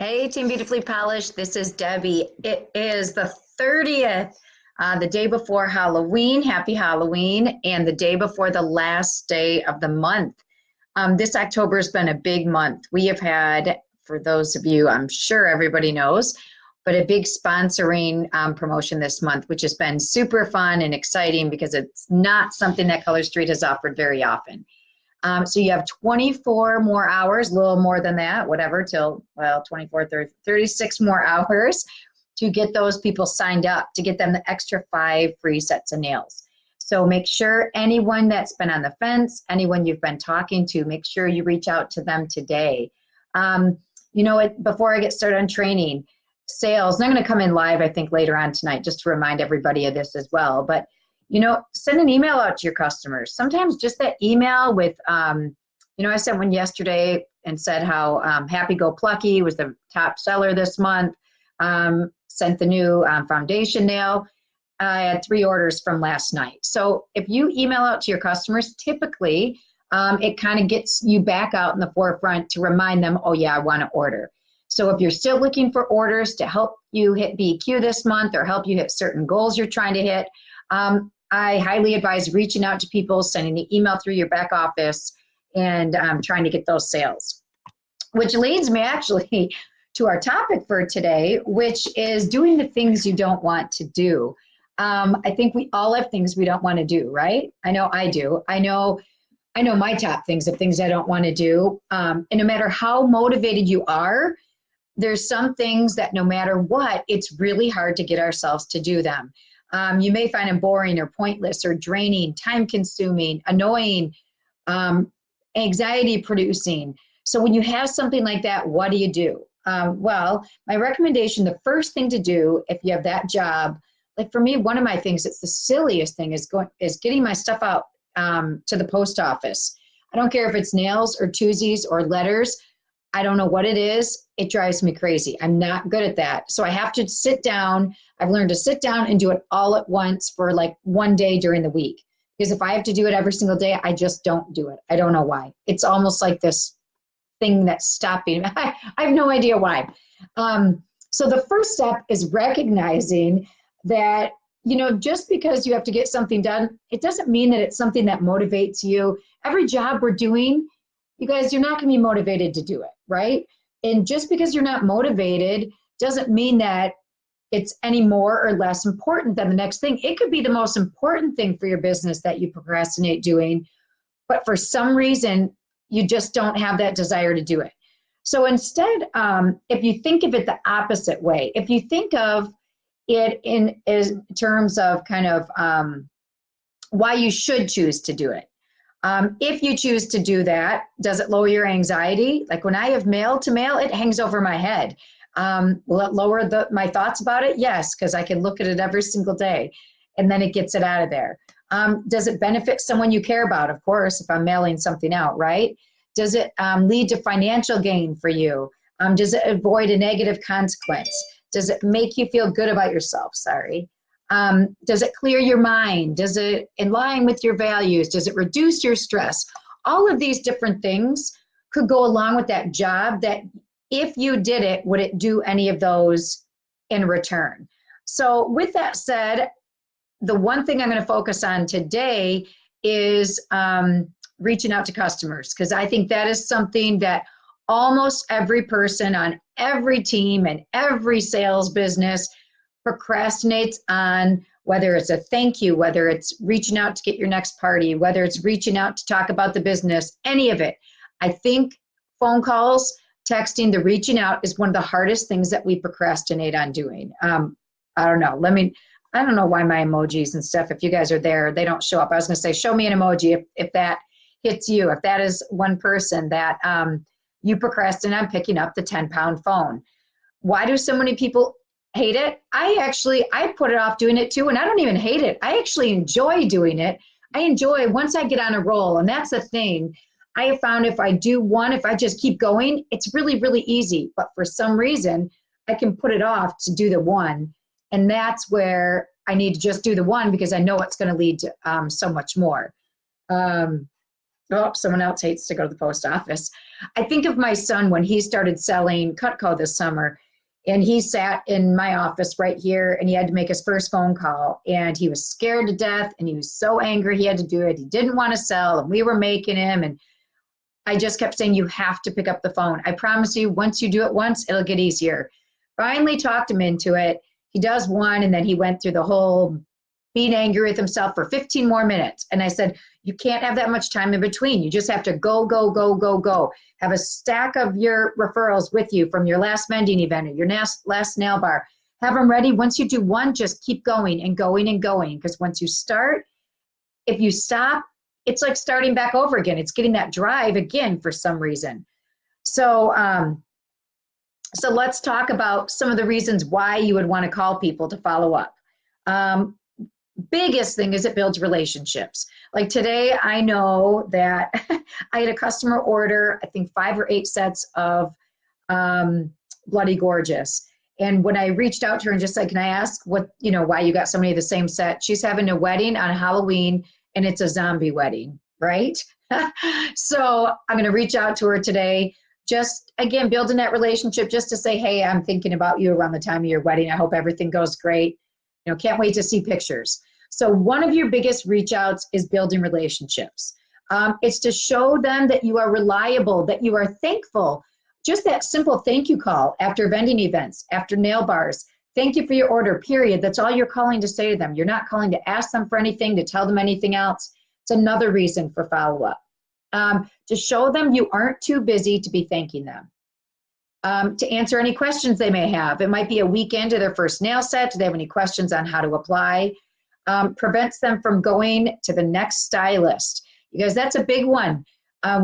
Hey, Team Beautifully Polished. This is Debbie. It is the 30th, the day before Halloween. Happy Halloween. And the day before the last day of the month. This October has been a big month. We have had, for those of you, I'm sure everybody knows, but a big sponsoring promotion this month, which has been super fun and exciting because it's not something that Color Street has offered very often. So you have 24 more hours, a little more than that, whatever, till, well, 24, 30, 36 more hours to get those people signed up, to get them the extra 5 free sets of nails. So make sure anyone that's been on the fence, anyone you've been talking to, make sure you reach out to them today. Before I get started on training, sales, and I'm going to come in live, I think, later on tonight, just to remind everybody of this as well. But send an email out to your customers. Sometimes just that email with, I sent one yesterday and said how Happy Go Plucky was the top seller this month. Sent the new foundation nail. I had 3 orders from last night. So if you email out to your customers, typically it kind of gets you back out in the forefront to remind them, oh yeah, I want to order. So if you're still looking for orders to help you hit BQ this month or help you hit certain goals you're trying to hit, I highly advise reaching out to people, sending an email through your back office, and trying to get those sales. Which leads me actually to our topic for today, which is doing the things you don't want to do. I think we all have things we don't want to do, right? I know I do. I know my top things of things I don't want to do. And no matter how motivated you are, there's some things that no matter what, it's really hard to get ourselves to do them. You may find them boring or pointless or draining, time-consuming, annoying, anxiety-producing. So when you have something like that, what do you do? Well, my recommendation, the first thing to do if you have that job, like for me, one of my things, it's the silliest thing, is getting my stuff out to the post office. I don't care if it's nails or twosies or letters. I don't know what it is. It drives me crazy. I'm not good at that. So I have to sit down. I've learned to sit down and do it all at once for like one day during the week. Because if I have to do it every single day, I just don't do it. I don't know why. It's almost like this thing that's stopping. I have no idea why. So the first step is recognizing that, just because you have to get something done, it doesn't mean that it's something that motivates you. Every job we're doing, you guys, you're not going to be motivated to do it, right? And just because you're not motivated doesn't mean that it's any more or less important than the next thing. It could be the most important thing for your business that you procrastinate doing, but for some reason, you just don't have that desire to do it. So instead, if you think of it the opposite way, if you think of it in terms of kind of why you should choose to do it. If you choose to do that, does it lower your anxiety? Like when I have mail to mail, it hangs over my head. Will it lower my thoughts about it? Yes, because I can look at it every single day and then it gets it out of there. Does it benefit someone you care about? Of course, if I'm mailing something out, right? Does it lead to financial gain for you? Does it avoid a negative consequence? Does it make you feel good about yourself? Sorry. Does it clear your mind? Does it align with your values? Does it reduce your stress? All of these different things could go along with that job that if you did it, would it do any of those in return? So with that said, the one thing I'm going to focus on today is reaching out to customers, because I think that is something that almost every person on every team and every sales business procrastinates on, whether it's a thank you, whether it's reaching out to get your next party, whether it's reaching out to talk about the business, any of it. I think phone calls, texting, the reaching out is one of the hardest things that we procrastinate on doing. I don't know. I don't know why my emojis and stuff, if you guys are there, they don't show up. I was going to say, show me an emoji if that hits you, if that is one person that you procrastinate on picking up the 10-pound phone. Why do so many people hate it? I put it off doing it too, and I don't even hate it. I actually enjoy doing it. I enjoy once I get on a roll, and that's the thing. I have found if I do one, if I just keep going, it's really, really easy. But for some reason, I can put it off to do the one, and that's where I need to just do the one because I know it's going to lead to so much more. Oh, someone else hates to go to the post office. I think of my son when he started selling Cutco this summer, and he sat in my office right here, and he had to make his first phone call, and he was scared to death, and he was so angry he had to do it. He didn't want to sell, and we were making him, and I just kept saying, you have to pick up the phone. I promise you, once you do it once, it'll get easier. Finally talked him into it. He does one, and then he went through the whole being angry with himself for 15 more minutes. And I said, you can't have that much time in between. You just have to go, go, go, go, go. Have a stack of your referrals with you from your last vending event or your last nail bar. Have them ready. Once you do one, just keep going and going and going. Because once you start, if you stop, it's like starting back over again. It's getting that drive again for some reason. So, so let's talk about some of the reasons why you would want to call people to follow up. Biggest thing is it builds relationships. Like today, I know that I had a customer order, I think 5 or 8 sets of Bloody Gorgeous. And when I reached out to her and just said, can I ask what, why you got so many of the same set? She's having a wedding on Halloween and it's a zombie wedding, right? So I'm going to reach out to her today. Just, again, building that relationship just to say, hey, I'm thinking about you around the time of your wedding. I hope everything goes great. Can't wait to see pictures. So one of your biggest reach outs is building relationships. It's to show them that you are reliable, that you are thankful. Just that simple thank you call after vending events, after nail bars. Thank you for your order, period. That's all you're calling to say to them. You're not calling to ask them for anything, to tell them anything else. It's another reason for follow-up. To show them you aren't too busy to be thanking them. To answer any questions they may have. It might be a weekend to their first nail set. Do they have any questions on how to apply? Prevents them from going to the next stylist. Because that's a big one. I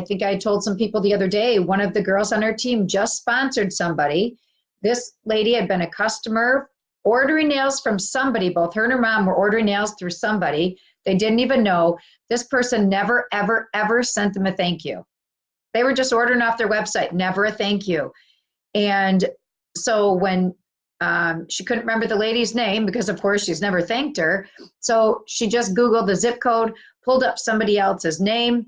think I told some people the other day, one of the girls on our team just sponsored somebody. This lady had been a customer ordering nails from somebody. Both her and her mom were ordering nails through somebody. They didn't even know. This person never, ever, ever sent them a thank you. They were just ordering off their website, never a thank you. And so when she couldn't remember the lady's name, because of course she's never thanked her, so she just Googled the zip code, pulled up somebody else's name,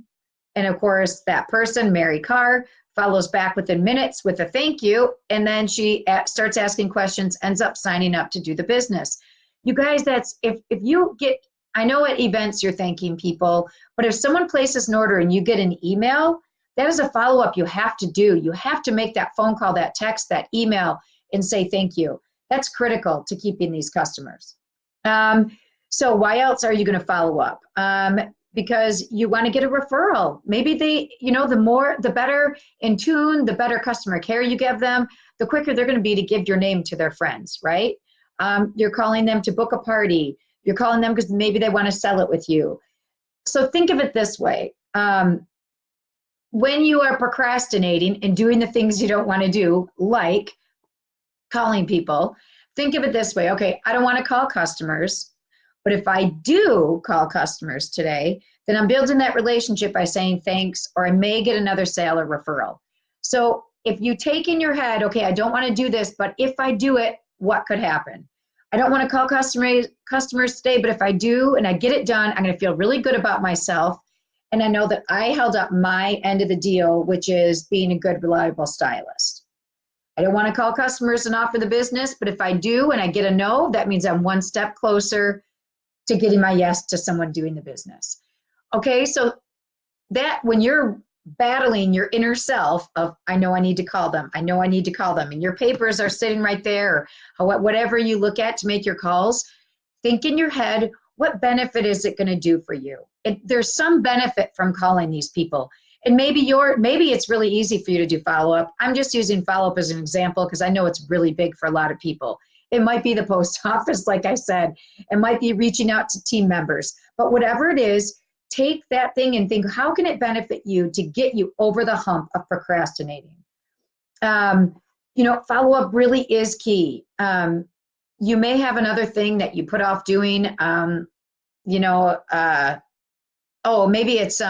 and of course that person, Mary Carr, follows back within minutes with a thank you, and then she starts asking questions, ends up signing up to do the business. You guys, that's, if you get, I know at events you're thanking people, but if someone places an order and you get an email, that is a follow-up you have to do. You have to make that phone call, that text, that email, and say thank you. That's critical to keeping these customers. So why else are you going to follow up? Because you want to get a referral. Maybe they, the better in tune, the better customer care you give them, the quicker they're going to be to give your name to their friends, right? You're calling them to book a party. You're calling them because maybe they want to sell it with you. So think of it this way. When you are procrastinating and doing the things you don't want to do, like calling people, think of it this way. Okay, I don't want to call customers, but if I do call customers today, then I'm building that relationship by saying thanks, or I may get another sale or referral. So if you take in your head, okay, I don't want to do this, but if I do it, what could happen? I don't want to call customers today, but if I do and I get it done, I'm going to feel really good about myself. And I know that I held up my end of the deal, which is being a good, reliable stylist. I don't want to call customers and offer the business, but if I do and I get a no, that means I'm one step closer to getting my yes to someone doing the business. Okay, so that when you're battling your inner self of, I know I need to call them, I know I need to call them, and your papers are sitting right there, or whatever you look at to make your calls, think in your head, what benefit is it going to do for you? There's some benefit from calling these people. And maybe it's really easy for you to do follow-up. I'm just using follow-up as an example because I know it's really big for a lot of people. It might be the post office, like I said. It might be reaching out to team members. But whatever it is, take that thing and think, how can it benefit you to get you over the hump of procrastinating? Follow-up really is key. You may have another thing that you put off doing. Maybe it's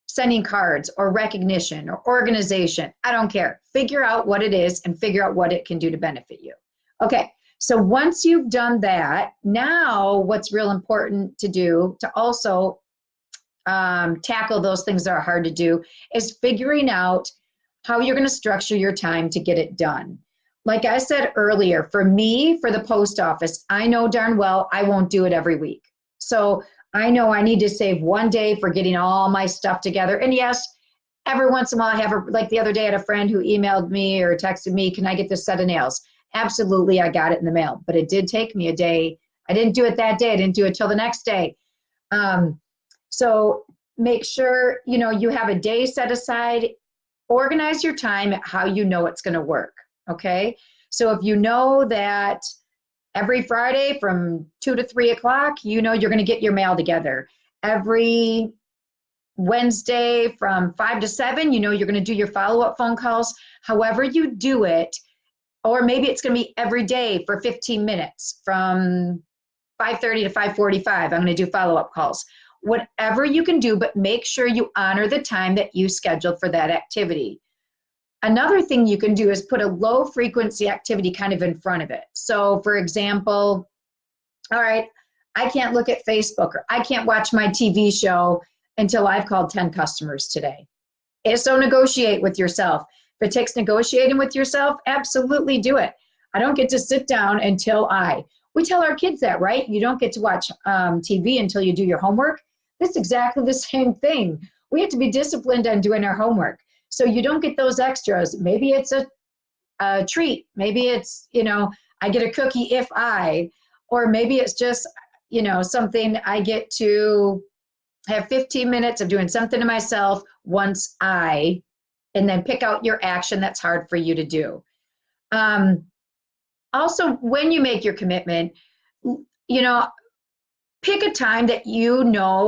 sending cards or recognition or organization. I don't care. Figure out what it is and figure out what it can do to benefit you. Okay, so once you've done that, now what's real important to do to also tackle those things that are hard to do, is figuring out how you're going to structure your time to get it done. Like I said earlier, for me, for the post office, I know darn well I won't do it every week. So I know I need to save one day for getting all my stuff together. And yes, every once in a while I have like the other day I had a friend who emailed me or texted me, can I get this set of nails? Absolutely, I got it in the mail, but it did take me a day. I didn't do it that day. I didn't do it till the next day. So make sure, you have a day set aside. Organize your time how you know it's going to work. Okay. So if you know that every Friday from 2 to 3 o'clock, you're going to get your mail together. Every Wednesday from 5 to 7, you're going to do your follow-up phone calls. However you do it, or maybe it's going to be every day for 15 minutes from 5:30 to 5:45. I'm going to do follow-up calls. Whatever you can do, but make sure you honor the time that you scheduled for that activity. Another thing you can do is put a low frequency activity kind of in front of it. So for example, all right, I can't look at Facebook or I can't watch my TV show until I've called 10 customers today. So negotiate with yourself. If it takes negotiating with yourself, absolutely do it. I don't get to sit down until we tell our kids that, right? You don't get to watch TV until you do your homework. It's exactly the same thing. We have to be disciplined on doing our homework. So you don't get those extras. Maybe it's a treat. Maybe it's, I get a cookie or maybe it's just, something I get to have 15 minutes of doing something to myself and then pick out your action that's hard for you to do. Also, when you make your commitment, pick a time that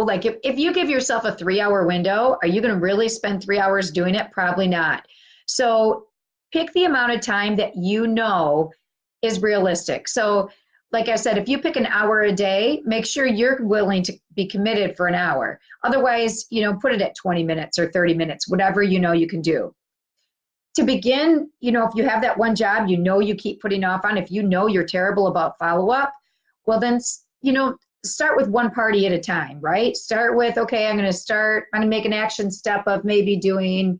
like if you give yourself a 3-hour window, are you going to really spend 3 hours doing it? Probably not. So pick the amount of time that is realistic. So like I said, if you pick an hour a day, make sure you're willing to be committed for an hour. Otherwise, put it at 20 minutes or 30 minutes, whatever you can do. To begin, if you have that one job, you keep putting off on, if you're terrible about follow-up, well then, start with one party at a time, right? Start with, okay, I'm going to make an action step of maybe doing,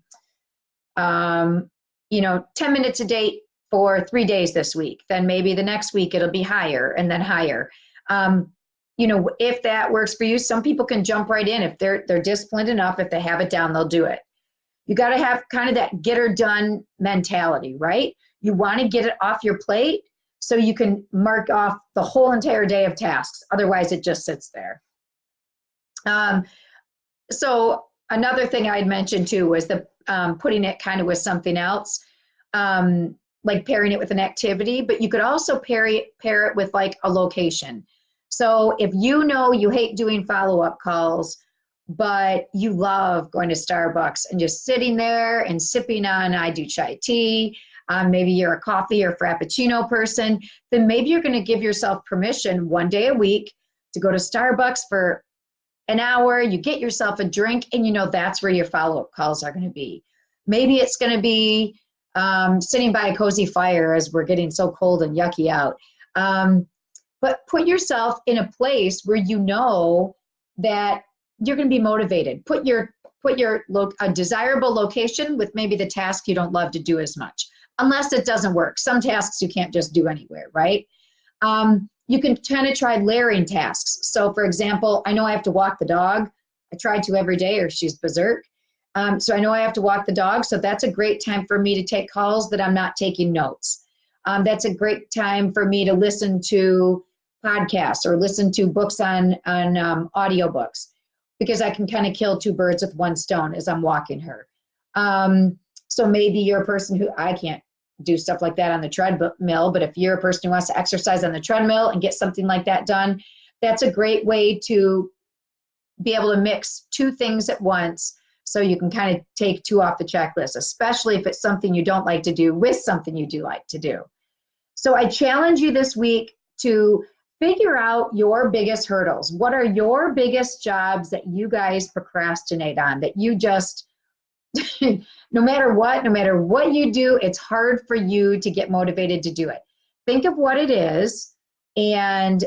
10 minutes a day for 3 days this week. Then maybe the next week it'll be higher and then higher. If that works for you, some people can jump right in. If they're disciplined enough, if they have it down, they'll do it. You got to have kind of that get her done mentality, right? You want to get it off your plate so you can mark off the whole entire day of tasks. Otherwise, it just sits there. So another thing I'd mentioned too was the putting it kind of with something else, like pairing it with an activity, but you could also pair it with like a location. So if you hate doing follow-up calls, but you love going to Starbucks and just sitting there and sipping on, I do chai tea, maybe you're a coffee or frappuccino person, then maybe you're going to give yourself permission one day a week to go to Starbucks for an hour, you get yourself a drink, and that's where your follow-up calls are going to be. Maybe it's going to be sitting by a cozy fire as we're getting so cold and yucky out. But put yourself in a place where that you're going to be motivated. Put a desirable location with maybe the task you don't love to do as much, unless it doesn't work. Some tasks you can't just do anywhere, right? You can kind of try layering tasks. So for example, I know I have to walk the dog. I try to every day or she's berserk. So I know I have to walk the dog. So that's a great time for me to take calls that I'm not taking notes. That's a great time for me to listen to podcasts or listen to books on audiobooks, because I can kind of kill 2 birds with 1 stone as I'm walking her. So maybe you're a person who, I can't do stuff like that on the treadmill, but if you're a person who wants to exercise on the treadmill and get something like that done, that's a great way to be able to mix 2 things at once, so you can kind of take 2 off the checklist, especially if it's something you don't like to do with something you do like to do. So I challenge you this week to figure out your biggest hurdles. What are your biggest jobs that you guys procrastinate on, that you just, no matter what you do, it's hard for you to get motivated to do it. Think of what it is and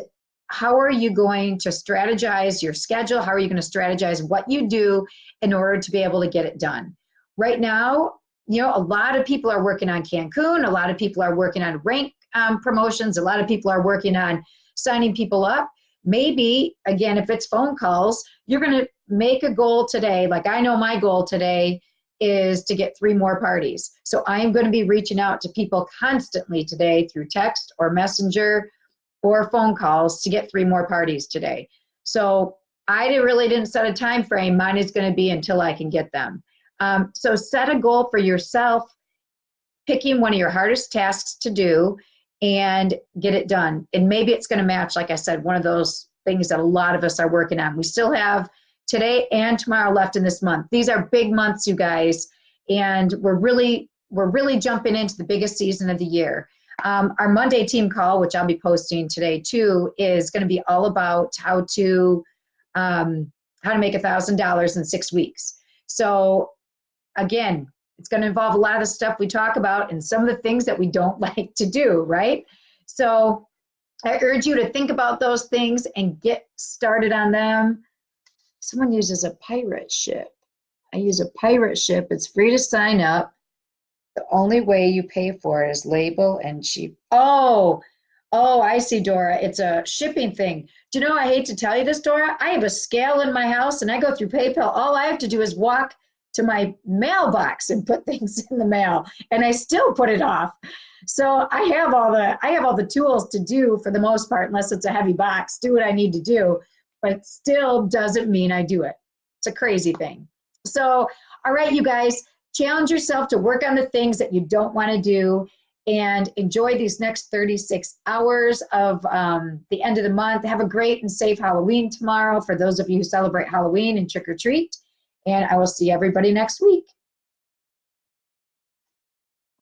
how are you going to strategize your schedule? How are you going to strategize what you do in order to be able to get it done? Right now, you know, a lot of people are working on Cancun. A lot of people are working on rank promotions. A lot of people are working on signing people up. Maybe, again, if it's phone calls, you're going to make a goal today. Like I know my goal today is to get 3 more parties. So I am going to be reaching out to people constantly today through text or messenger or phone calls to get 3 more parties today. So I really didn't set a time frame. Mine is going to be until I can get them. So set a goal for yourself, picking one of your hardest tasks to do and get it done. And maybe it's going to match, like I said, one of those things that a lot of us are working on. We still have today and tomorrow left in this month. These are big months, you guys, and we're really jumping into the biggest season of the year. Our Monday team call, which I'll be posting today too, is going to be all about how to make $1,000 in 6 weeks. So again, it's going to involve a lot of the stuff we talk about and some of the things that we don't like to do, right? So I urge you to think about those things and get started on them. Someone uses a pirate ship. I use a pirate ship. It's free to sign up. The only way you pay for it is label and cheap. Oh, I see, Dora. It's a shipping thing. Do you know, I hate to tell you this, Dora. I have a scale in my house and I go through PayPal. All I have to do is walk to my mailbox and put things in the mail, and I still put it off. So I have all the tools to do, for the most part, unless it's a heavy box, do what I need to do, but it still doesn't mean I do it. It's a crazy thing. So, all right, you guys, challenge yourself to work on the things that you don't want to do and enjoy these next 36 hours of the end of the month. Have a great and safe Halloween tomorrow for those of you who celebrate Halloween and trick or treat. And I will see everybody next week.